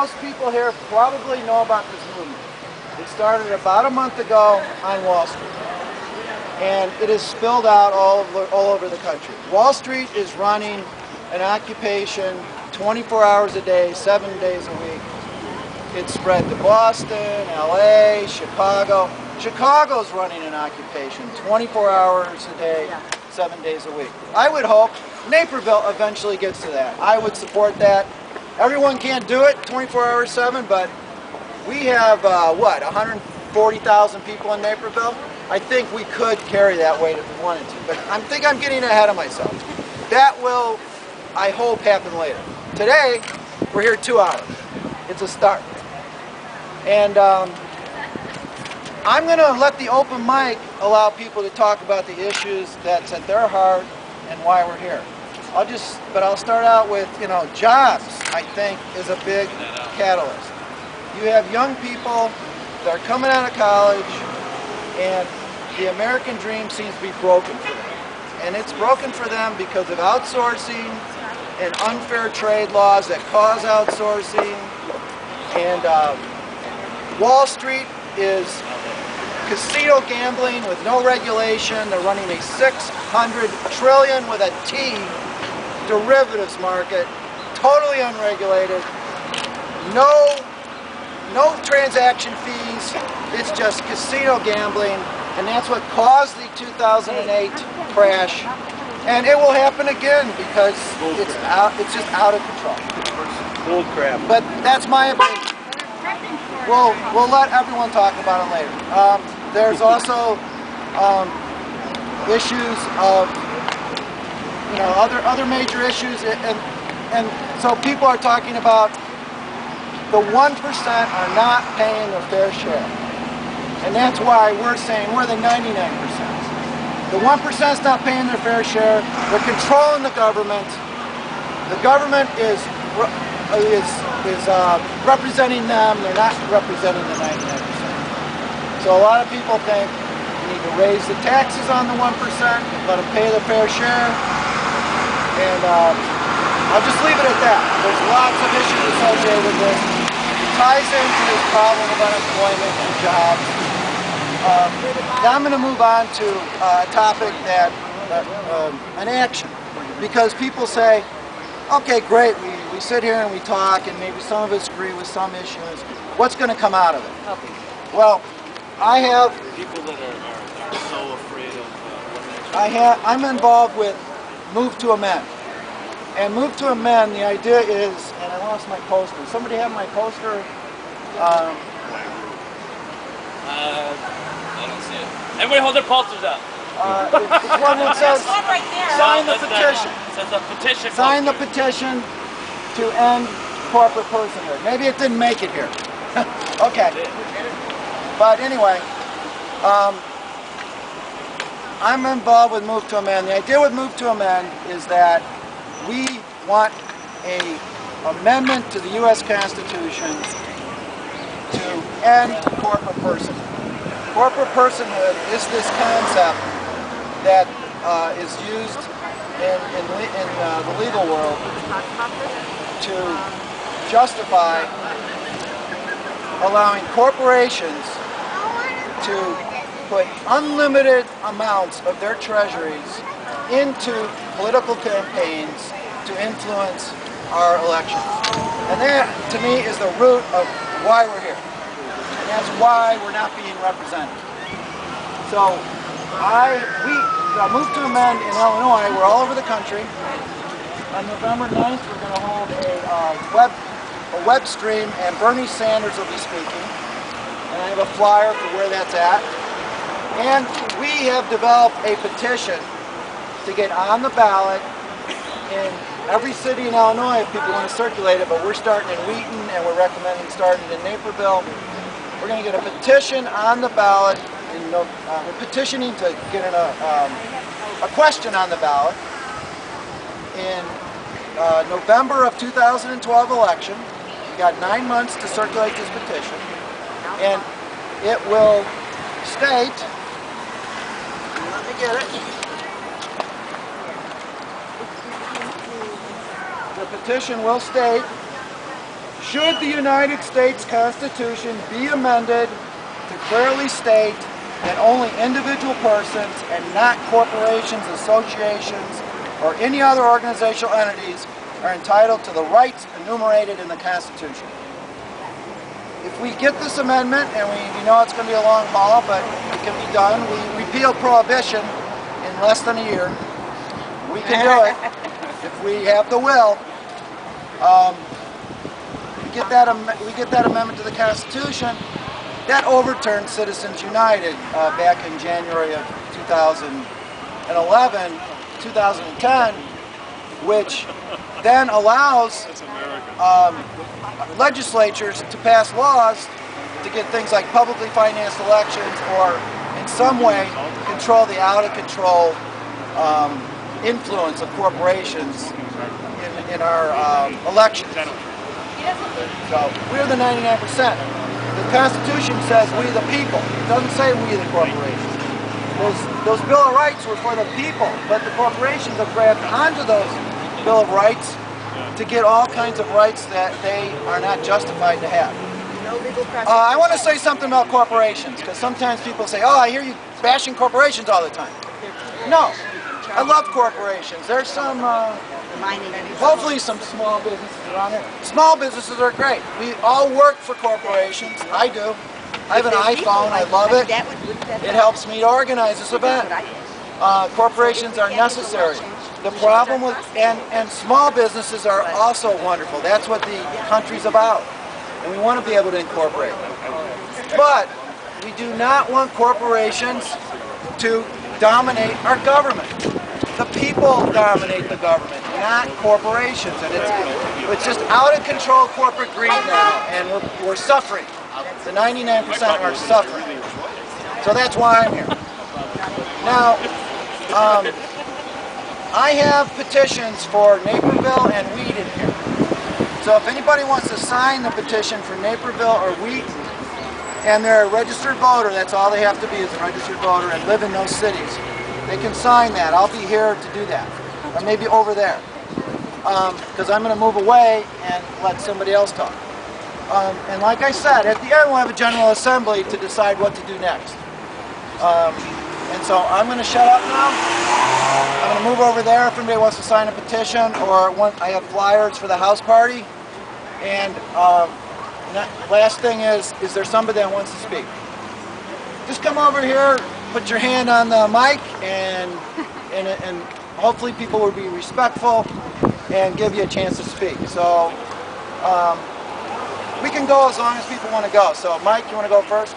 most people here probably know about this movement. It started about a month ago on Wall Street, and it has spilled out all over the country. Wall Street is running an occupation 24 hours a day, 7 days a week. It's spread to Boston, LA, Chicago. Chicago's running an occupation 24 hours a day, 7 days a week. I would hope Naperville eventually gets to that. I would support that. Everyone can't do it 24 hours 7, but we have, 140,000 people in Naperville? I think we could carry that weight if we wanted to, but I think I'm getting ahead of myself. That will, I hope, happen later. Today, we're here 2 hours. It's a start. And I'm going to let the open mic allow people to talk about the issues that's at their heart and why we're here. I'll start out with, jobs, I think, is a big catalyst. You have young people that are coming out of college, and the American dream seems to be broken for them. And it's broken for them because of outsourcing and unfair trade laws that cause outsourcing. And Wall Street is casino gambling with no regulation. They're running a $600 trillion with a T derivatives market, totally unregulated, no transaction fees. It's just casino gambling, and that's what caused the 2008 crash. And it will happen again because it's just out of control. Bull crap. But that's my opinion. We'll let everyone talk about it later. There's also issues of other major issues, and so people are talking about the 1% are not paying their fair share, and that's why we're saying we're the 99%. The 1% is not paying their fair share. They're controlling the government. The government is representing them. They're not representing the 99%. So a lot of people think we need to raise the taxes on the 1%, let them pay their fair share, and I'll just leave it at that. There's lots of issues associated with this. It ties into this problem of unemployment and jobs. Now I'm going to move on to a topic an action, because people say, okay, great, we sit here and we talk, and maybe some of us agree with some issues. What's going to come out of it? Well, I have people that are so afraid of I'm involved with Move to Amend. And Move to Amend, the idea is, and I lost my poster. Somebody have my poster? I don't see it. Everybody hold their posters up. It's one that says, sign the petition. It says a petition. Sign the petition to end corporate personhood. Maybe it didn't make it here. Okay. But anyway, I'm involved with Move to Amend. The idea with Move to Amend is that we want an amendment to the U.S. Constitution to end corporate personhood. Corporate personhood is this concept that is used in the legal world to justify allowing corporations to put unlimited amounts of their treasuries into political campaigns to influence our elections. And that, to me, is the root of why we're here. And that's why we're not being represented. So, we Move to Amend in Illinois. We're all over the country. On November 9th, we're going to hold a web stream, and Bernie Sanders will be speaking. And I have a flyer for where that's at. And we have developed a petition to get on the ballot in every city in Illinois if people want to circulate it, but we're starting in Wheaton, and we're recommending starting in Naperville. We're going to get a petition on the ballot. We're petitioning to get a question on the ballot in November of 2012 election. We've got 9 months to circulate this petition, and it will state, let me get it, the petition will state should the United States Constitution be amended to clearly state that only individual persons and not corporations, associations, or any other organizational entities are entitled to the rights enumerated in the Constitution. If we get this amendment, and we know it's going to be a long haul, but it can be done, we repeal prohibition in less than a year. We can do it if we have the will. We get that amendment to the Constitution. That overturned Citizens United back in January of 2011, 2010, which then allows legislatures to pass laws to get things like publicly financed elections or in some way control the out-of-control influence of corporations in our elections. So we're the 99%. The Constitution says we the people. It doesn't say we the corporations. Those Bill of Rights were for the people, but the corporations have grabbed onto those Bill of Rights to get all kinds of rights that they are not justified to have. I want to say something about corporations, because sometimes people say, oh, I hear you bashing corporations all the time. No, I love corporations. There's some, hopefully some small businesses around here. Small businesses are great. We all work for corporations. I do. I have an iPhone. I love it. It helps me to organize this event. Corporations are necessary. The problem with, and small businesses are also wonderful. That's what the country's about. And we want to be able to incorporate. But we do not want corporations to dominate our government. The people dominate the government, not corporations. And it's just out of control corporate greed now, and we're suffering. The 99% are suffering. So that's why I'm here. Now, I have petitions for Naperville and Wheaton here. So if anybody wants to sign the petition for Naperville or Wheaton, and they're a registered voter, that's all they have to be is a registered voter and live in those cities, they can sign that. I'll be here to do that. Or maybe over there. Because I'm going to move away and let somebody else talk. And like I said, at the end we'll have a General Assembly to decide what to do next. And so I'm going to shut up now. I'm going to move over there if anybody wants to sign a petition, or I have flyers for the house party. And last thing is there somebody that wants to speak? Just come over here, put your hand on the mic, and hopefully people will be respectful and give you a chance to speak. So we can go as long as people want to go. So Mike, you want to go first?